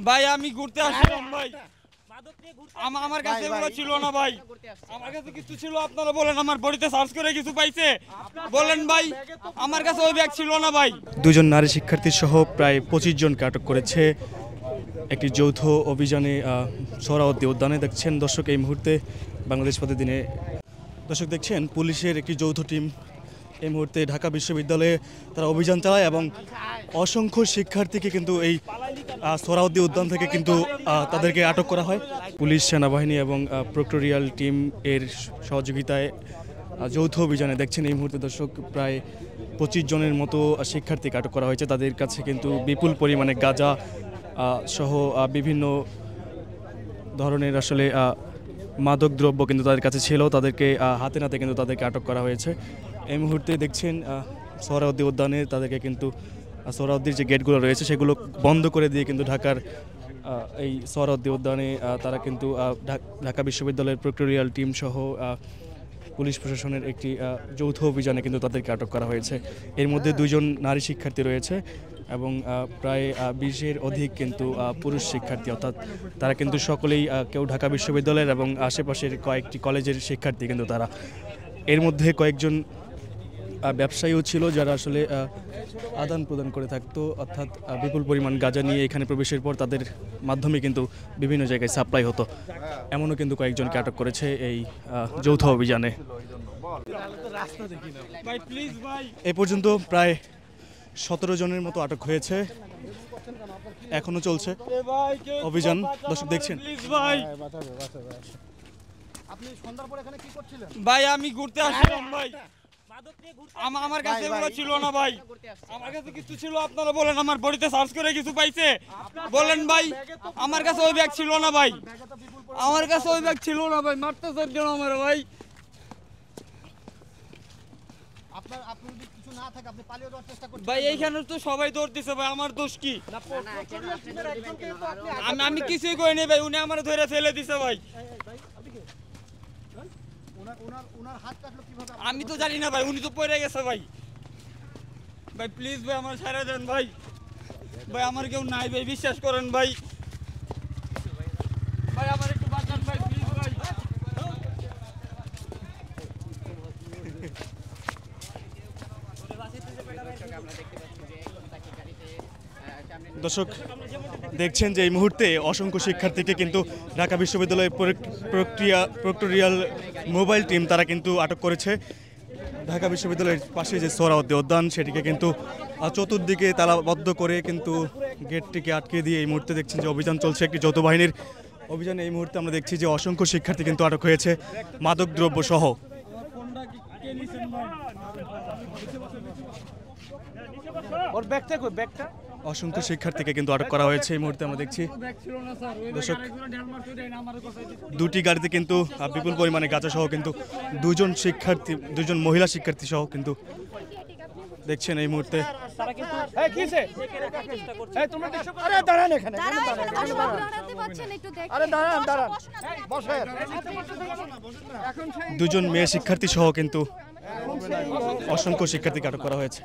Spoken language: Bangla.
ভাই আমি ঘুরতে আসছিলাম ভাই, আমার কাছে এগুলো ছিল না ভাই, আমার কাছে কিছু ছিল। আপনারা বলেন আমার বডিতে সার্চ করে কিছু পাইছে বলেন ভাই, আমার কাছে ওই ব্যাগ ছিল না ভাই। দুজন নারী শিক্ষার্থী সহ প্রায় 25 জনকে আটক করেছে একটি যৌথ অভিযানে সোহরাওয়ার্দী উদ্যানে। দেখছেন দর্শক এই মুহূর্তে বাংলাদেশ প্রতিদিনে দর্শক দেখছেন পুলিশের একটি যৌথ টিম এই মুহূর্তে ঢাকা বিশ্ববিদ্যালয়ে তারা অভিযান চালায় এবং অসংখ্য শিক্ষার্থীকে কিন্তু এই সোহরাওয়ার্দী উদ্যান থেকে কিন্তু তাদেরকে আটক করা হয়। পুলিশ, সেনাবাহিনী এবং প্রক্টোরিয়াল টিম এর সহযোগিতায় যৌথ অভিযানে দেখছেন এই মুহূর্তে দর্শক প্রায় 25 জনের মতো শিক্ষার্থীকে আটক করা হয়েছে। তাদের কাছে কিন্তু বিপুল পরিমাণে গাঁজা সহ বিভিন্ন ধরনের আসলে মাদক দ্রব্য কিন্তু তাদের কাছে ছিল। তাদেরকে হাতে নাতে কিন্তু তাদেরকে আটক করা হয়েছে। এই মুহূর্তে দেখছেন সোহরাওয়ার্দী উদ্যানে তাদেরকে কিন্তু সোহরাওয়ার্দীর যে গেটগুলো রয়েছে সেগুলো বন্ধ করে দিয়ে কিন্তু ঢাকার এই সোহরাওয়ার্দী উদ্যানে তারা কিন্তু ঢাকা বিশ্ববিদ্যালয়ের প্রক্টোরিয়াল টিম সহ পুলিশ প্রশাসনের একটি যৌথ অভিযানে কিন্তু তাদেরকে আটক করা হয়েছে। এর মধ্যে 2 জন নারী শিক্ষার্থী রয়েছে এবং প্রায় 20-এর অধিক কিন্তু পুরুষ শিক্ষার্থী, অর্থাৎ তারা কিন্তু সকলেই কেউ ঢাকা বিশ্ববিদ্যালয়ের এবং আশেপাশের কয়েকটি কলেজের শিক্ষার্থী। কিন্তু তারা এর মধ্যে কয়েকজন ব্যবসায়ীও ছিল যারা আসলে আদান প্রদান করে থাকতো, অর্থাৎ বিপুল পরিমাণ গাঁজা নিয়ে এখানে প্রবেশের পর তাদের মাধ্যমে কিন্তু বিভিন্ন জায়গায় সাপ্লাই হতো। এমনও কিন্তু কয়েকজনকে আটক করেছে এই যৌথ অভিযানে। এ পর্যন্ত প্রায় 17 জনের মতো আটক হয়েছে, এখনো চলছে অভিযান। দর্শক দেখছেন ভাই আমি ঘুরতে আসছিলাম ভাই, আমার কাছে এগুলো ছিল না ভাই, আমার কাছে কিছু ছিল। আপনারা বলেন আমার বডিতে সার্চ করে কিছু পাইছে বলেন ভাই, আমার কাছে ওই ব্যাগ ছিল না ভাই, আমার কাছে ওই ব্যাগ ছিল না ভাই। মারতেছে কেন আমার ভাই? ভাই এইখানে তো সবাই দৌড়তেছে ভাই, আমার দোষ কি? আমি কিছুই করিনি ভাই, উনি আমার ধরে ফেলে দিছে ভাই। আমি তো জানি না ভাই, উনি তো পড়ে গেছে ভাই। ভাই প্লিজ ভাই আমার ছেড়ে দেন ভাই, ভাই আমার কেউ নাই ভাই, বিশ্বাস করেন ভাই, ভাই আমার একটু বাঁচান ভাই, প্লিজ ভাই। দর্শক দেখছেন যে এই মুহূর্তে অসংখ্য শিক্ষার্থীকে কিন্তু ঢাকা বিশ্ববিদ্যালয়ের প্রক্টোরিয়াল মোবাইল টিম তারা কিন্তু আটক করেছে। ঢাকা বিশ্ববিদ্যালয়ের পাশে যে সোহরাওয়ার্দী উদ্যান সেটিকে কিন্তু চতুর্দিকে তালাবদ্ধ করে কিন্তু গেটটিকে আটকে দিয়ে এই মুহূর্তে দেখছেন যে অভিযান চলছে, একটি যৌথ বাহিনীর অভিযানে। এই মুহূর্তে আমরা দেখছি যে অসংখ্য শিক্ষার্থী কিন্তু আটক হয়েছে মাদক দ্রব্য সহ। অসংখ্য শিক্ষার্থীকে কিন্তু আটক করা হয়েছে এই মুহূর্তে আমরা দেখছি। দর্শক 2টি গাড়িতে কিন্তু বিপুল পরিমাণে গাঁজা সহ কিন্তু 2 জন মহিলা শিক্ষার্থী সহ কিন্তু দেখছেন এই মুহূর্তে। দুজন মেয়ে শিক্ষার্থী সহ কিন্তু অসংখ্য শিক্ষার্থীকে আটক করা হয়েছে।